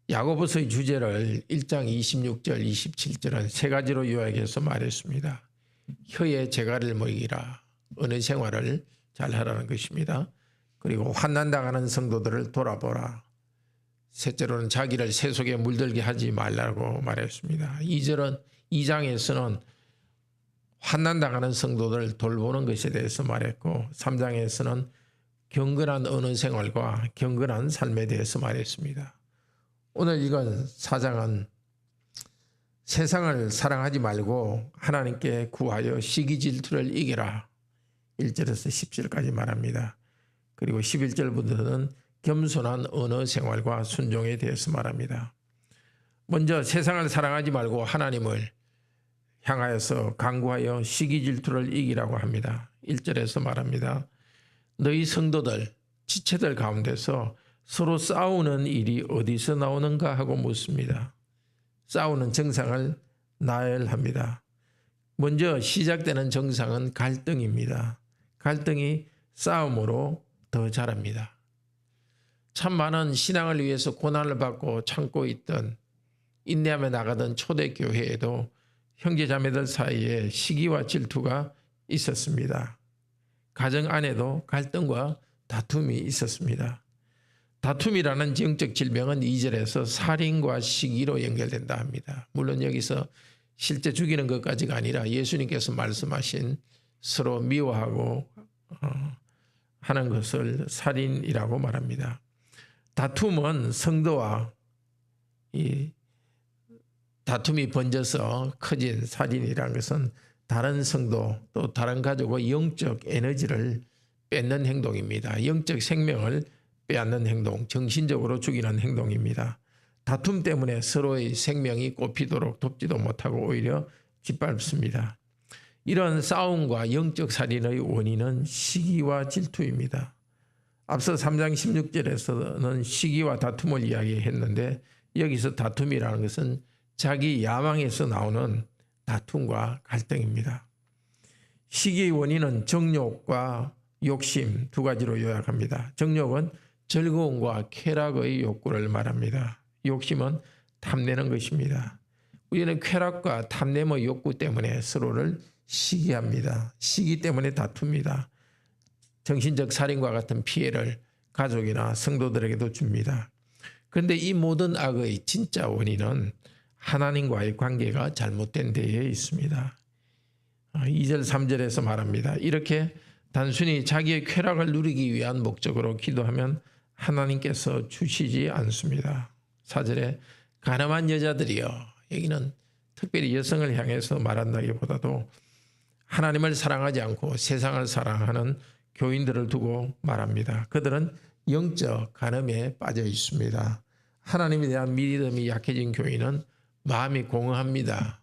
야고보서의 주제를 1장 26절 27절은 세 가지로 요약해서 말했습니다. 혀에 재갈을 먹이라. 은혜 생활을 잘하라는 것입니다. 그리고 환난당하는 성도들을 돌아보라. 셋째로는 자기를 새 속에 물들게 하지 말라고 말했습니다. 2장에서는 환난당하는 성도들을 돌보는 것에 대해서 말했고 3장에서는 경건한 언어 생활과 경건한 삶에 대해서 말했습니다. 오늘 읽은 4장은 세상을 사랑하지 말고 하나님께 구하여 시기 질투를 이기라. 1절에서 10절까지 말합니다. 그리고 11절부터는 겸손한 언어 생활과 순종에 대해서 말합니다. 먼저 세상을 사랑하지 말고 하나님을 향하여서 간구하여 시기 질투를 이기라고 합니다. 1절에서 말합니다. 너희 성도들, 지체들 가운데서 서로 싸우는 일이 어디서 나오는가 하고 묻습니다. 싸우는 정상을 나열합니다. 먼저 시작되는 정상은 갈등입니다. 갈등이 싸움으로 더 자랍니다. 참 많은 신앙을 위해서 고난을 받고 참고 있던 인내하며 나가던 초대교회에도 형제자매들 사이에 시기와 질투가 있었습니다. 가정 안에도 갈등과 다툼이 있었습니다. 다툼이라는 영적 질병은 2절에서 살인과 시기로 연결된다 합니다. 물론 여기서 실제 죽이는 것까지가 아니라 예수님께서 말씀하신 서로 미워하고 하는 것을 살인이라고 말합니다. 다툼은 성도와 이 다툼이 번져서 커진 살인이라는 것은 다른 성도 또 다른 가족의 영적 에너지를 뺏는 행동입니다. 영적 생명을 빼앗는 행동, 정신적으로 죽이는 행동입니다. 다툼 때문에 서로의 생명이 꼽히도록 돕지도 못하고 오히려 짓밟습니다. 이런 싸움과 영적 살인의 원인은 시기와 질투입니다. 앞서 3장 16절에서는 시기와 다툼을 이야기했는데 여기서 다툼이라는 것은 자기 야망에서 나오는 다툼과 갈등입니다. 시기의 원인은 정욕과 욕심 두 가지로 요약합니다. 정욕은 즐거움과 쾌락의 욕구를 말합니다. 욕심은 탐내는 것입니다. 우리는 쾌락과 탐냄의 욕구 때문에 서로를 시기합니다. 시기 때문에 다툽니다. 정신적 살인과 같은 피해를 가족이나 성도들에게도 줍니다. 그런데 이 모든 악의 진짜 원인은 하나님과의 관계가 잘못된 데에 있습니다. 2절 3절에서 말합니다. 이렇게 단순히 자기의 쾌락을 누리기 위한 목적으로 기도하면 하나님께서 주시지 않습니다. 4절에 가늠한 여자들이여, 여기는 특별히 여성을 향해서 말한다기보다도 하나님을 사랑하지 않고 세상을 사랑하는 교인들을 두고 말합니다. 그들은 영적 간음에 빠져 있습니다. 하나님에 대한 믿음이 약해진 교인은 마음이 공허합니다.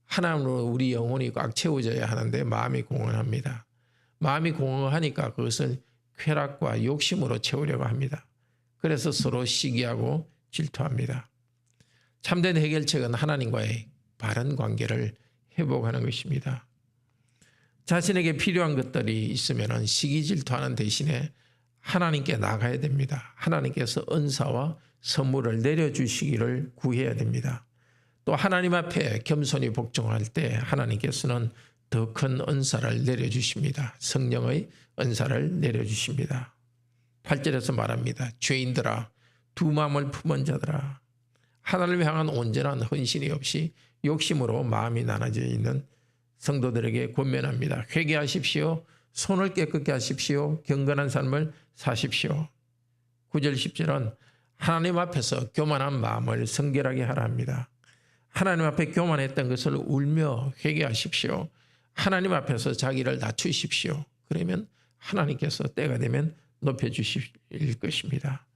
하나님으로 우리 영혼이 꽉 채워져야 하는데 마음이 공허합니다. 마음이 공허하니까 그것을 쾌락과 욕심으로 채우려고 합니다. 그래서 서로 시기하고 질투합니다. 참된 해결책은 하나님과의 바른 관계를 회복하는 것입니다. 자신에게 필요한 것들이 있으면 시기 질투하는 대신에 하나님께 나가야 됩니다. 하나님께서 은사와 선물을 내려주시기를 구해야 됩니다. 또 하나님 앞에 겸손히 복종할 때 하나님께서는 더 큰 은사를 내려주십니다. 성령의 은사를 내려주십니다. 8절에서 말합니다. 죄인들아, 두 마음을 품은 자들아, 하나님을 향한 온전한 헌신이 없이 욕심으로 마음이 나눠져 있는 성도들에게 권면합니다. 회개하십시오. 손을 깨끗게 하십시오. 경건한 삶을 사십시오. 9절 10절은 하나님 앞에서 교만한 마음을 성결하게 하라 합니다. 하나님 앞에 교만했던 것을 울며 회개하십시오. 하나님 앞에서 자기를 낮추십시오. 그러면 하나님께서 때가 되면 높여주실 것입니다.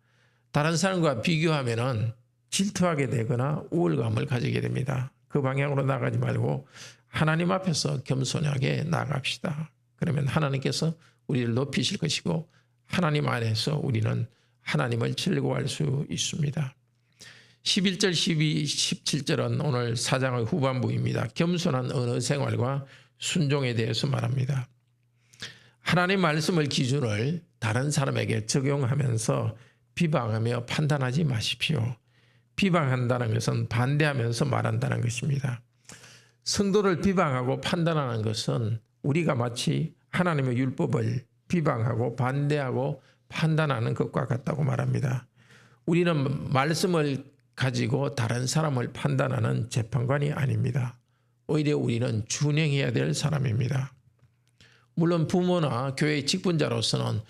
다른 사람과 비교하면 질투하게 되거나 우월감을 가지게 됩니다. 그 방향으로 나가지 말고 하나님 앞에서 겸손하게 나갑시다. 그러면 하나님께서 우리를 높이실 것이고 하나님 안에서 우리는 하나님을 즐거워할 수 있습니다. 11절, 12, 17절은 오늘 4장의 후반부입니다. 겸손한 언어 생활과 순종에 대해서 말합니다. 하나님 말씀을 기준을 다른 사람에게 적용하면서 비방하며 판단하지 마십시오. 비방한다는 것은 반대하면서 말한다는 것입니다. 성도를 비방하고 판단하는 것은 우리가 마치 하나님의 율법을 비방하고 반대하고 판단하는 것과 같다고 말합니다. 우리는 말씀을 가지고 다른 사람을 판단하는 재판관이 아닙니다. 오히려 우리는 준행해야 될 사람입니다. 물론 부모나 교회의 직분자로서는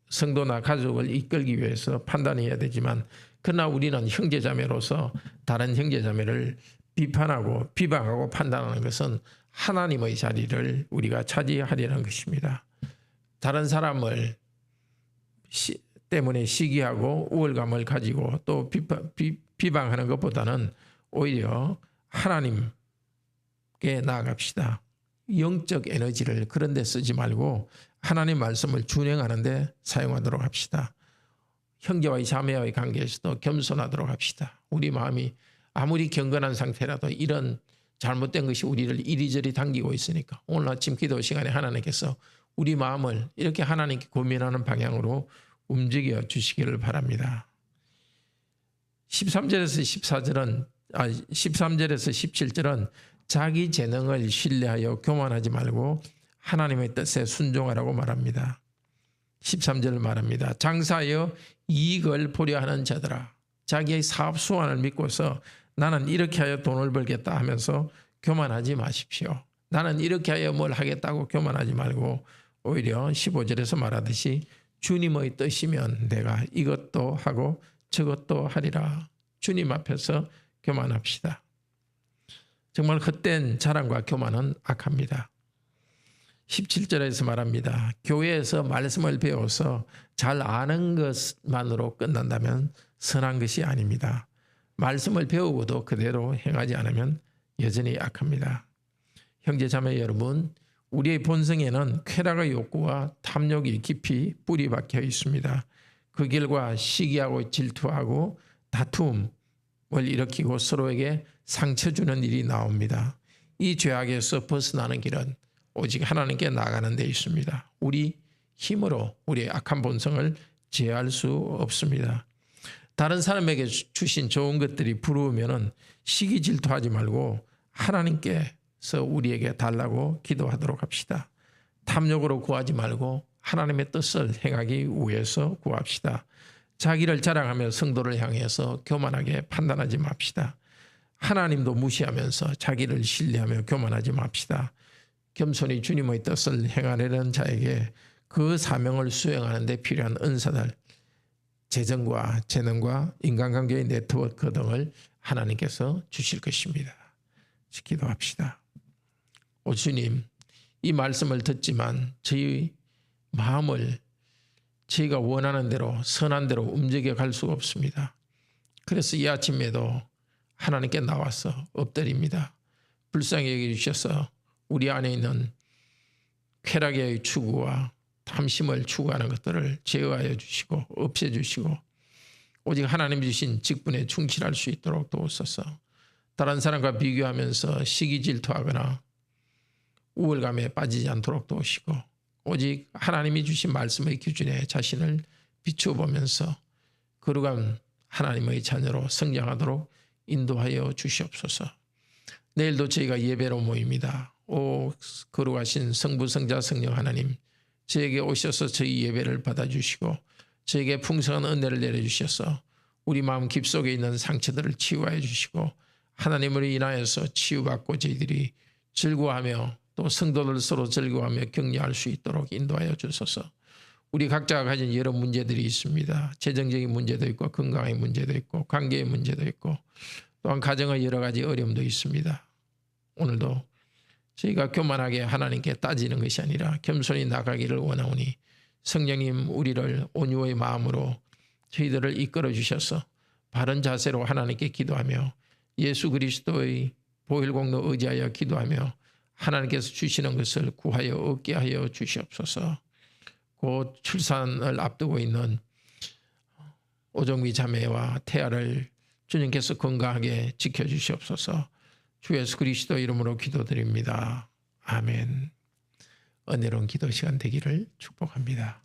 성도나 가족을 이끌기 위해서 판단해야 되지만, 그러나 우리는 형제자매로서 다른 형제자매를 비판하고 비방하고 판단하는 것은 하나님의 자리를 우리가 차지하려는 것입니다. 다른 사람을 때문에 시기하고 우월감을 가지고 또 비방하는 것보다는 오히려 하나님께 나아갑시다. 영적 에너지를 그런 데 쓰지 말고 하나님 말씀을 준행하는 데 사용하도록 합시다. 형제와의 자매와의 관계에서도 겸손하도록 합시다. 우리 마음이 아무리 경건한 상태라도 이런 잘못된 것이 우리를 이리저리 당기고 있으니까 오늘 아침 기도 시간에 하나님께서 우리 마음을 이렇게 하나님께 고민하는 방향으로 움직여 주시기를 바랍니다. 13절에서 17절은 자기 재능을 신뢰하여 교만하지 말고 하나님의 뜻에 순종하라고 말합니다. 13절을 말합니다. 장사하여 이익을 보려 하는 자들아, 자기의 사업 수완을 믿고서 나는 이렇게 하여 돈을 벌겠다 하면서 교만하지 마십시오. 나는 이렇게 하여 뭘 하겠다고 교만하지 말고 오히려 15절에서 말하듯이 주님의 뜻이면 내가 이것도 하고 저것도 하리라. 주님 앞에서 교만합시다. 정말 헛된 자랑과 교만은 악합니다. 17절에서 말합니다. 교회에서 말씀을 배워서 잘 아는 것만으로 끝난다면 선한 것이 아닙니다. 말씀을 배우고도 그대로 행하지 않으면 여전히 악합니다. 형제자매 여러분, 우리의 본성에는 쾌락의 욕구와 탐욕이 깊이 뿌리 박혀 있습니다. 그 결과 시기하고 질투하고 다툼을 일으키고 서로에게 상처 주는 일이 나옵니다. 이 죄악에서 벗어나는 길은 오직 하나님께 나아가는 데 있습니다. 우리 힘으로 우리의 악한 본성을 제어할 수 없습니다. 다른 사람에게 주신 좋은 것들이 부러우면 시기 질투하지 말고 하나님께서 우리에게 달라고 기도하도록 합시다. 탐욕으로 구하지 말고 하나님의 뜻을 행하기 위해서 구합시다. 자기를 자랑하며 성도를 향해서 교만하게 판단하지 맙시다. 하나님도 무시하면서 자기를 신뢰하며 교만하지 맙시다. 겸손히 주님의 뜻을 행하려는 자에게 그 사명을 수행하는 데 필요한 은사들, 재정과 재능과 인간관계의 네트워크 등을 하나님께서 주실 것입니다. 기도합시다. 오 주님, 이 말씀을 듣지만 저희 마음을 저희가 원하는 대로 선한 대로 움직여 갈 수가 없습니다. 그래서 이 아침에도 하나님께 나와서 엎드립니다. 불쌍히 여겨 주셔서 우리 안에 있는 쾌락의 추구와 탐심을 추구하는 것들을 제어하여 주시고 없애주시고 오직 하나님 주신 직분에 충실할 수 있도록 도우소서. 다른 사람과 비교하면서 시기 질투하거나 우월감에 빠지지 않도록 도우시고 오직 하나님이 주신 말씀의 기준에 자신을 비추어 보면서 거룩한 하나님의 자녀로 성장하도록 인도하여 주시옵소서. 내일도 저희가 예배로 모입니다. 오 거룩하신 성부 성자 성령 하나님, 저에게 오셔서 저희 예배를 받아주시고 저에게 풍성한 은혜를 내려주셔서 우리 마음 깊속에 있는 상처들을 치유하여 주시고 하나님을 인하여서 치유받고 저희들이 즐거워하며 또 성도들 서로 즐거워하며 격려할 수 있도록 인도하여 주소서. 우리 각자가 가진 여러 문제들이 있습니다. 재정적인 문제도 있고 건강의 문제도 있고 관계의 문제도 있고 또한 가정의 여러 가지 어려움도 있습니다. 오늘도 저희가 교만하게 하나님께 따지는 것이 아니라 겸손히 나가기를 원하오니 성령님 우리를 온유의 마음으로 저희들을 이끌어 주셔서 바른 자세로 하나님께 기도하며 예수 그리스도의 보혈공로 의지하여 기도하며 하나님께서 주시는 것을 구하여 얻게 하여 주시옵소서. 곧 출산을 앞두고 있는 오정미 자매와 태아를 주님께서 건강하게 지켜주시옵소서. 주 예수 그리스도 이름으로 기도드립니다. 아멘. 은혜로운 기도 시간 되기를 축복합니다.